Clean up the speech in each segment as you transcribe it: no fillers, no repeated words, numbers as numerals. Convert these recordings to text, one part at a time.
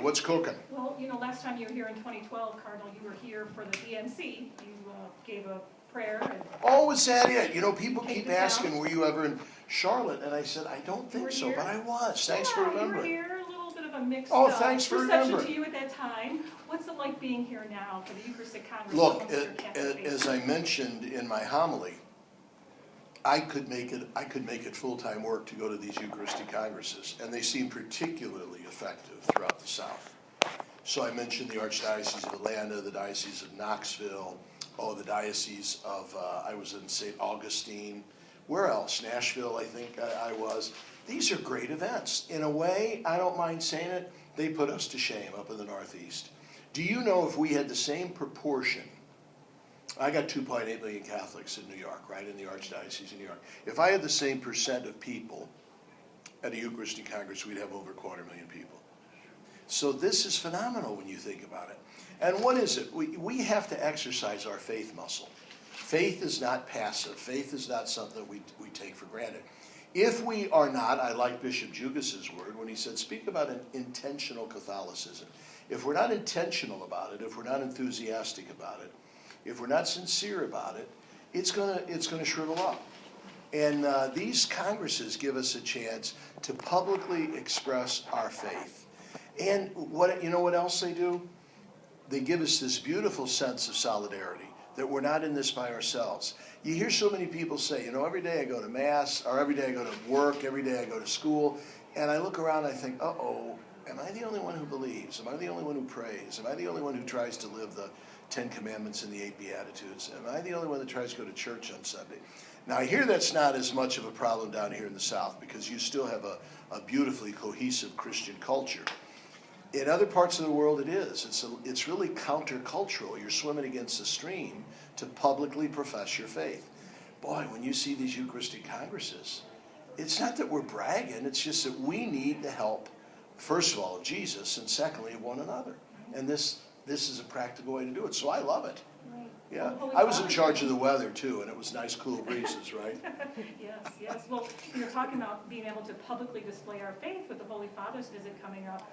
What's cooking? Well, last time you were here in 2012, Cardinal, you were here for the DNC. You gave a prayer. Oh, is that it? People keep asking, were you ever in Charlotte? And I said, I don't think so, but I was. Thanks for remembering. You were here, a little bit of a mixed reception to you at that time. What's it like being here now for the Eucharistic Congress? Look, as I mentioned in my homily, I could make it full-time work to go to these Eucharistic Congresses, and they seem particularly effective throughout the South. So I mentioned the Archdiocese of Atlanta, the Diocese of Knoxville, the Diocese of, I was in St. Augustine. Where else? Nashville, I think I was. These are great events. In a way, I don't mind saying it, they put us to shame up in the Northeast. Do you know if we had the same proportion? I got 2.8 million Catholics in New York, right, in the Archdiocese of New York. If I had the same percent of people at a Eucharistic Congress, we'd have over 250,000 people. So this is phenomenal when you think about it. And what is it? We have to exercise our faith muscle. Faith is not passive. Faith is not something we take for granted. If we are not, I like Bishop Jugas's word when he said, speak about an intentional Catholicism. If we're not intentional about it, if we're not enthusiastic about it, if we're not sincere about it, it's gonna shrivel up. And these congresses give us a chance to publicly express our faith. And what else they do? They give us this beautiful sense of solidarity, that we're not in this by ourselves. You hear so many people say, every day I go to Mass, or every day I go to work, every day I go to school, and I look around and I think, uh-oh, am I the only one who believes? Am I the only one who prays? Am I the only one who tries to live the 10 Commandments and the 8 Beatitudes? Am I the only one that tries to go to church on Sunday? Now, I hear that's not as much of a problem down here in the South because you still have a beautifully cohesive Christian culture. In other parts of the world, it is. It's really countercultural. You're swimming against the stream to publicly profess your faith. Boy, when you see these Eucharistic Congresses, it's not that we're bragging. It's just that we need the help, first of all, of Jesus, and secondly, of one another. And this is a practical way to do it. So I love it. Right. Yeah. I was in charge of the weather, too, and it was nice, cool breezes, right? Yes. Well, you're talking about being able to publicly display our faith with the Holy Father's visit coming up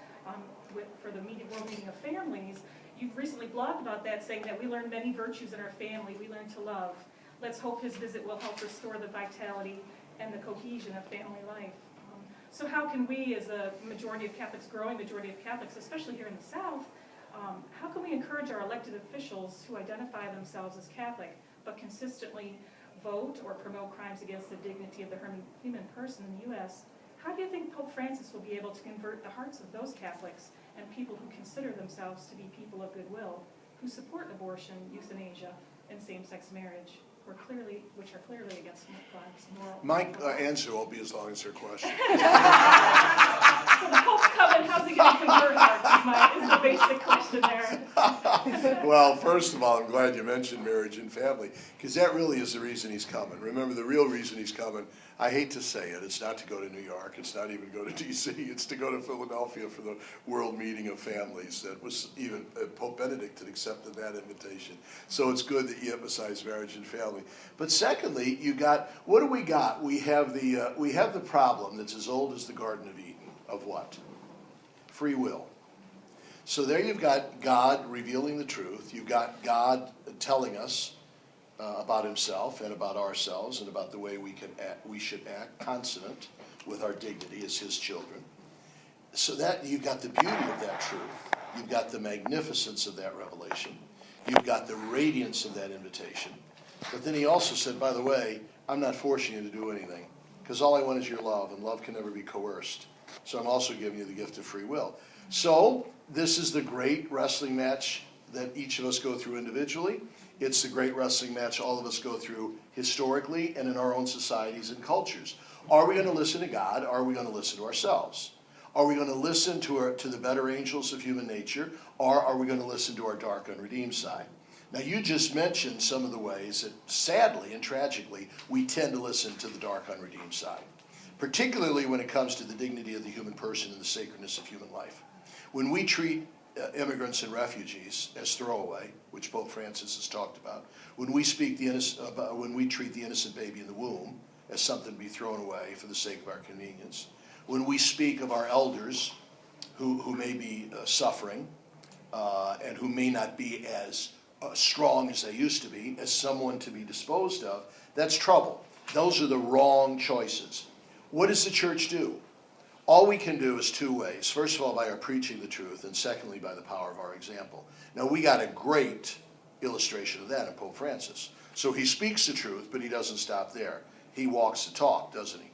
for the World Meeting of Families. You've recently blogged about that, saying that we learn many virtues in our family. We learn to love. Let's hope his visit will help restore the vitality and the cohesion of family life. So how can we, as a majority of Catholics, growing majority of Catholics, especially here in the South, how can we encourage our elected officials who identify themselves as Catholic but consistently vote or promote crimes against the dignity of the human person in the U.S.? How do you think Pope Francis will be able to convert the hearts of those Catholics and people who consider themselves to be people of goodwill, who support abortion, euthanasia, and same-sex marriage, which are clearly against God's moral? My answer won't be as long as her question. So the Pope's coming, how's he going to convert hearts is the basic question there. Well, first of all, I'm glad you mentioned marriage and family, because that really is the reason he's coming. Remember, the real reason he's coming, I hate to say it, it's not to go to New York, it's not even to go to D.C., it's to go to Philadelphia for the World Meeting of Families. That was even Pope Benedict had accepted that invitation. So it's good that you emphasize marriage and family. But secondly, what do we got? We have the problem that's as old as the Garden of Eden. Of what? Free will. So there you've got God revealing the truth. You've got God telling us about himself and about ourselves and about the way we should act consonant with our dignity as his children. So that you've got the beauty of that truth. You've got the magnificence of that revelation. You've got the radiance of that invitation. But then he also said, by the way, I'm not forcing you to do anything because all I want is your love, and love can never be coerced. So I'm also giving you the gift of free will. So this is the great wrestling match that each of us go through individually. It's the great wrestling match all of us go through historically and in our own societies and cultures. Are we going to listen to God? Or are we going to listen to ourselves? Are we going to listen to the better angels of human nature? Or are we going to listen to our dark, unredeemed side? Now, you just mentioned some of the ways that, sadly and tragically, we tend to listen to the dark, unredeemed side, particularly when it comes to the dignity of the human person and the sacredness of human life. When we treat immigrants and refugees as throwaway, which Pope Francis has talked about, when we treat the innocent baby in the womb as something to be thrown away for the sake of our convenience, when we speak of our elders who may be suffering and who may not be as strong as they used to be, as someone to be disposed of, that's trouble. Those are the wrong choices. What does the church do? All we can do is two ways. First of all, by our preaching the truth, and secondly, by the power of our example. Now, we got a great illustration of that in Pope Francis. So he speaks the truth, but he doesn't stop there. He walks the talk, doesn't he?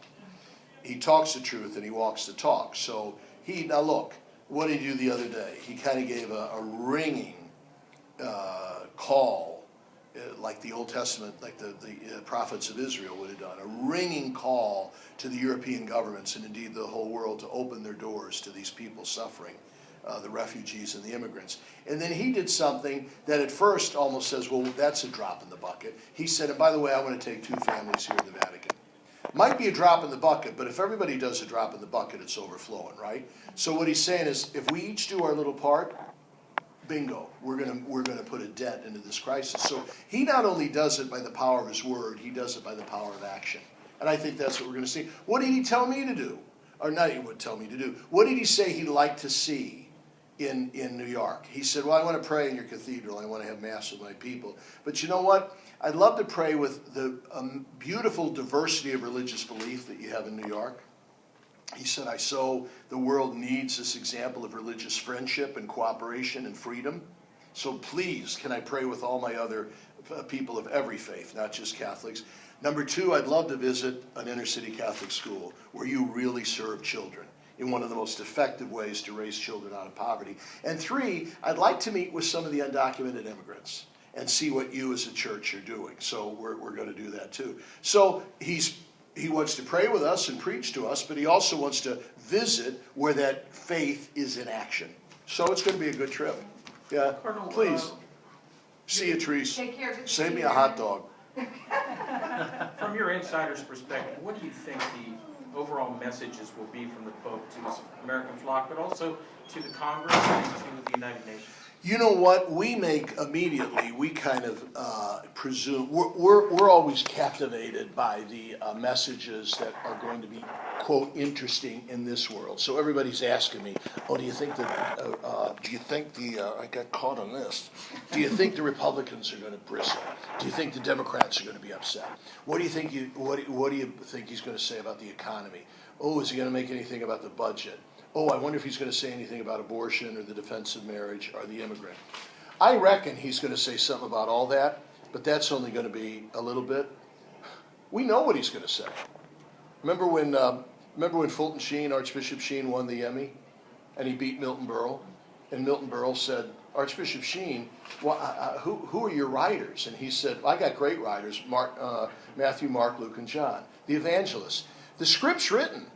He talks the truth and he walks the talk. So now look, what did he do the other day? He kind of gave a ringing call, like the Old Testament, like the prophets of Israel would have done, a ringing call to the European governments and indeed the whole world to open their doors to these people suffering, the refugees and the immigrants. And then he did something that at first almost says, well, that's a drop in the bucket. He said, and by the way, I want to take 2 families here in the Vatican. Might be a drop in the bucket, but if everybody does a drop in the bucket, it's overflowing, right? So what he's saying is, if we each do our little part, bingo, we're gonna put a dent into this crisis. So he not only does it by the power of his word, he does it by the power of action. And I think that's what we're gonna see. What did he tell me to do? Or not he would tell me to do. What did he say he'd like to see in New York? He said, well, I want to pray in your cathedral. I want to have mass with my people. But you know what? I'd love to pray with the beautiful diversity of religious belief that you have in New York. He said, the world needs this example of religious friendship and cooperation and freedom. So please, can I pray with all my other people of every faith, not just Catholics? Number 2, I'd love to visit an inner city Catholic school where you really serve children in one of the most effective ways to raise children out of poverty. And 3, I'd like to meet with some of the undocumented immigrants and see what you as a church are doing. So we're going to do that too. So he wants to pray with us and preach to us, but he also wants to visit where that faith is in action. So it's going to be a good trip. Yeah, Cardinal, please. See you, Treese. Take care. Good to Save see me you. a hot dog. From your insider's perspective, what do you think the overall messages will be from the Pope to his American flock, but also to the Congress and to the United Nations? You know what? We make immediately, we kind of presume, we're always captivated by the messages that are going to be, quote, interesting in this world. So everybody's asking me, oh, do you think I got caught on this. Do you think the Republicans are going to bristle? Do you think the Democrats are going to be upset? What do you think what do you think he's going to say about the economy? Oh, is he going to make anything about the budget? Oh, I wonder if he's going to say anything about abortion or the defense of marriage or the immigrant. I reckon he's going to say something about all that, but that's only going to be a little bit. We know what he's going to say. Remember when Fulton Sheen, Archbishop Sheen, won the Emmy, and he beat Milton Berle, and Milton Berle said, Archbishop Sheen, well, who are your writers? And he said, I got great writers, Matthew, Mark, Luke, and John, the evangelists. The script's written.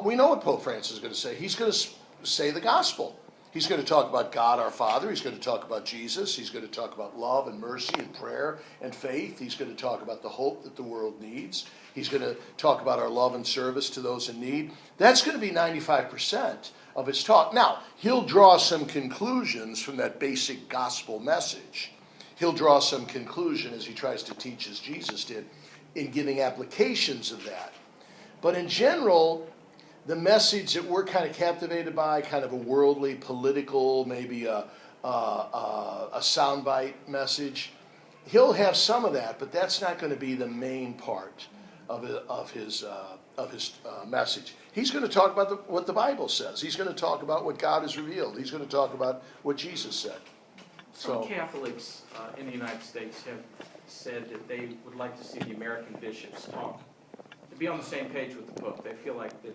We know what Pope Francis is going to say. He's going to say the gospel. He's going to talk about God our Father. He's going to talk about Jesus. He's going to talk about love and mercy and prayer and faith. He's going to talk about the hope that the world needs. He's going to talk about our love and service to those in need. That's going to be 95% of his talk. Now, he'll draw some conclusions from that basic gospel message. He'll draw some conclusion as he tries to teach as Jesus did in giving applications of that. But in general, the message that we're kind of captivated by, kind of a worldly, political, maybe a soundbite message, he'll have some of that, but that's not going to be the main part of his message. He's going to talk about what the Bible says. He's going to talk about what God has revealed. He's going to talk about what Jesus said. Some Catholics in the United States have said that they would like to see the American bishops talk, to be on the same page with the Pope. They feel like the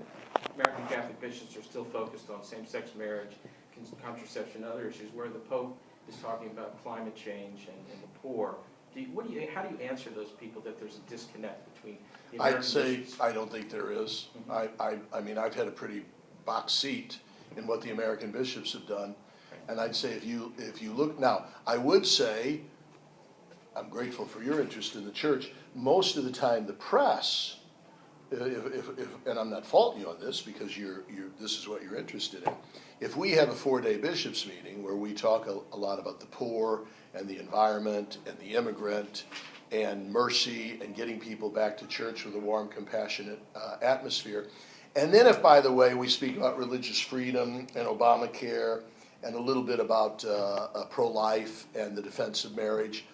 American Catholic bishops are still focused on same-sex marriage, contraception, and other issues, where the Pope is talking about climate change and the poor. How do you answer those people that there's a disconnect between the American bishops? I don't think there is. I mean, I've had a pretty box seat in what the American bishops have done, and I'd say if you look now, I would say I'm grateful for your interest in the church. Most of the time, the press, and I'm not faulting you on this because this is what you're interested in. If we have a 4-day bishops meeting where we talk a lot about the poor and the environment and the immigrant and mercy and getting people back to church with a warm, compassionate atmosphere, And then if, by the way, we speak about religious freedom and Obamacare and a little bit about pro-life and the defense of marriage,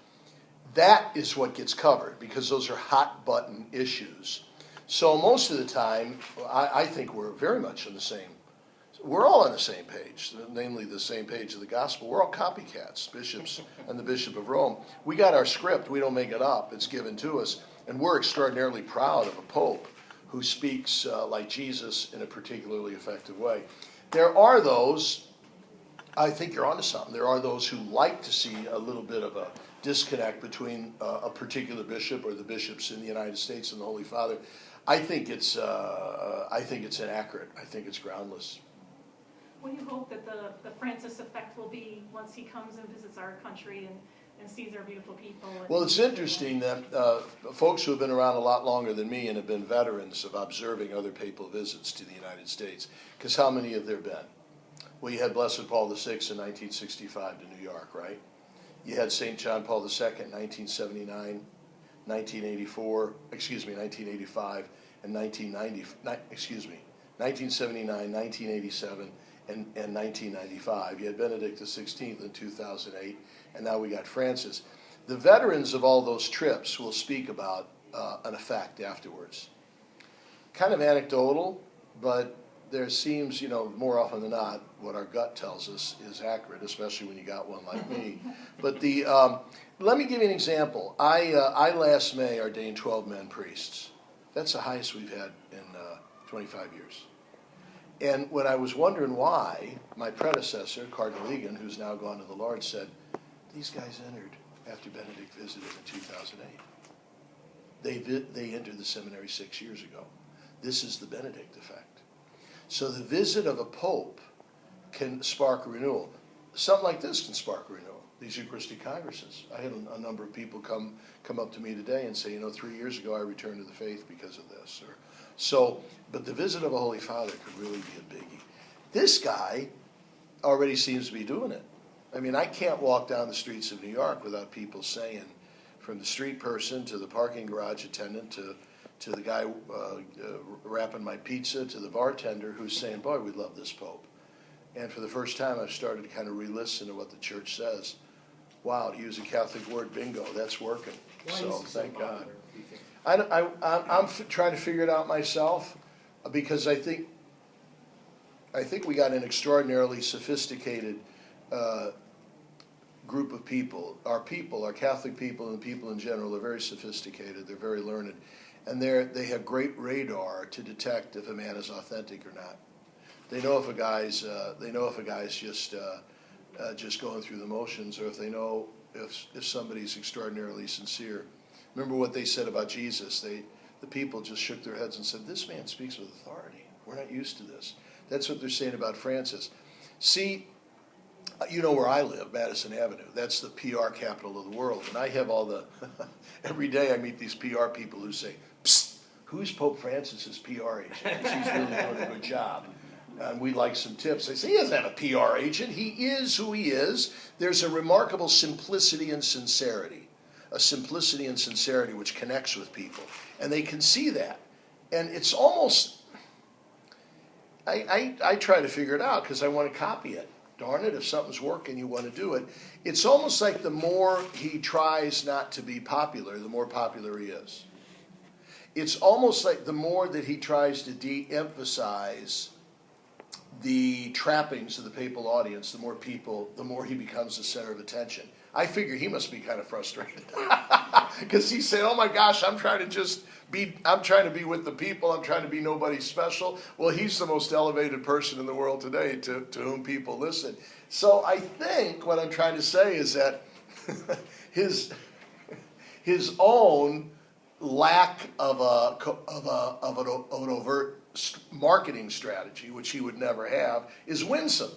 that is what gets covered because those are hot button issues. So most of the time, I think we're very much on the same. We're all on the same page, namely the same page of the gospel. We're all copycats, bishops and the Bishop of Rome. We got our script. We don't make it up. It's given to us. And we're extraordinarily proud of a pope who speaks like Jesus in a particularly effective way. There are those, I think you're onto something, there are those who like to see a little bit of a disconnect between a particular bishop or the bishops in the United States and the Holy Father. I think it's inaccurate. I think it's groundless. What do you hope that the Francis effect will be once he comes and visits our country and sees our beautiful people? Well, it's interesting that folks who have been around a lot longer than me and have been veterans of observing other papal visits to the United States, because how many have there been? Well, you had Blessed Paul VI in 1965 to New York, right? You had St. John Paul II in 1979, 1985, and 1979, 1987, and 1995. You had Benedict XVI in 2008, and now we got Francis. The veterans of all those trips will speak about an effect afterwards. Kind of anecdotal, but there seems, more often than not, what our gut tells us is accurate, especially when you got one like me. But let me give you an example. I last May ordained 12 men priests. That's the highest we've had in 25 years. And when I was wondering why, my predecessor, Cardinal Egan, who's now gone to the Lord, said, these guys entered after Benedict visited in 2008. They entered the seminary 6 years ago. This is the Benedict effect. So the visit of a pope can spark a renewal. Something like this can spark a renewal, these Eucharistic Congresses. I had a number of people come up to me today and say, 3 years ago I returned to the faith because of this. But the visit of a Holy Father could really be a biggie. This guy already seems to be doing it. I mean, I can't walk down the streets of New York without people saying, from the street person to the parking garage attendant to the guy wrapping my pizza to the bartender who's saying, boy, we love this Pope. And for the first time, I've started to kind of re-listen to what the Church says. Wow, to use a Catholic word, bingo, that's working. So thank God. I'm trying to figure it out myself because I think we got an extraordinarily sophisticated group of people. Our Catholic people and people in general are very sophisticated. They're very learned. And they have great radar to detect if a man is authentic or not. They know if a guy's just going through the motions, or if they know if somebody's extraordinarily sincere. Remember what they said about Jesus? The people just shook their heads and said, "This man speaks with authority. We're not used to this." That's what they're saying about Francis. See, you know where I live, Madison Avenue. That's the PR capital of the world, and I have all the. Every day I meet these PR people who say, "Psst, who's Pope Francis's PR agent? She's really doing a good job." And we'd like some tips. They say, he doesn't have a PR agent. He is who he is. There's a remarkable simplicity and sincerity. A simplicity and sincerity which connects with people. And they can see that. And it's almost, I try to figure it out because I want to copy it. Darn it, if something's working, you want to do it. It's almost like the more he tries not to be popular, the more popular he is. It's almost like the more that he tries to de-emphasize the trappings of the papal audience, the more he becomes the center of attention. I figure he must be kind of frustrated because he said, "Oh my gosh, I'm trying to be with the people. I'm trying to be nobody special." Well, he's the most elevated person in the world today to whom people listen. So I think what I'm trying to say is that his own lack of an overt marketing strategy, which he would never have, is winsome.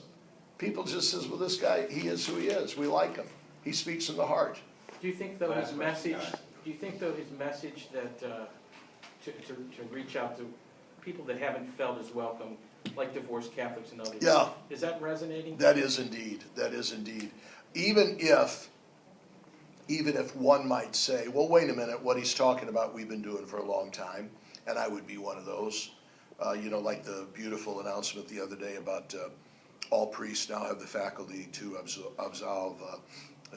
People just says, "Well, this guy, he is who he is. We like him. He speaks from the heart." Do you think, though, his message that to reach out to people that haven't felt as welcome, like divorced Catholics and others, yeah, is that resonating? That is indeed. Even if one might say, "Well, wait a minute, what he's talking about we've been doing for a long time," and I would be one of those. Like the beautiful announcement the other day about all priests now have the faculty to absolve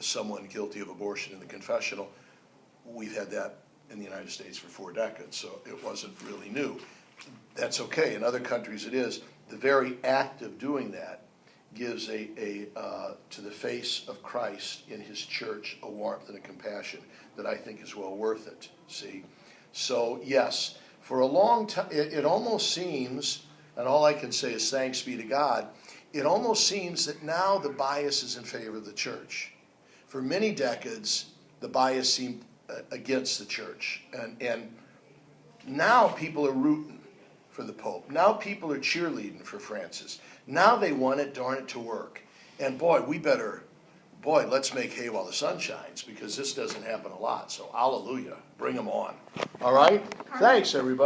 someone guilty of abortion in the confessional. We've had that in the United States for 4 decades, so it wasn't really new. That's okay. In other countries it is. The very act of doing that gives to the face of Christ in his church a warmth and a compassion that I think is well worth it, see? So yes, for a long time, it almost seems, and all I can say is thanks be to God, it almost seems that now the bias is in favor of the church. For many decades, the bias seemed against the church. And now people are rooting for the Pope. Now people are cheerleading for Francis. Now they want it, darn it, to work. And boy, let's make hay while the sun shines, because this doesn't happen a lot. So hallelujah, bring them on. All right? Thanks, everybody.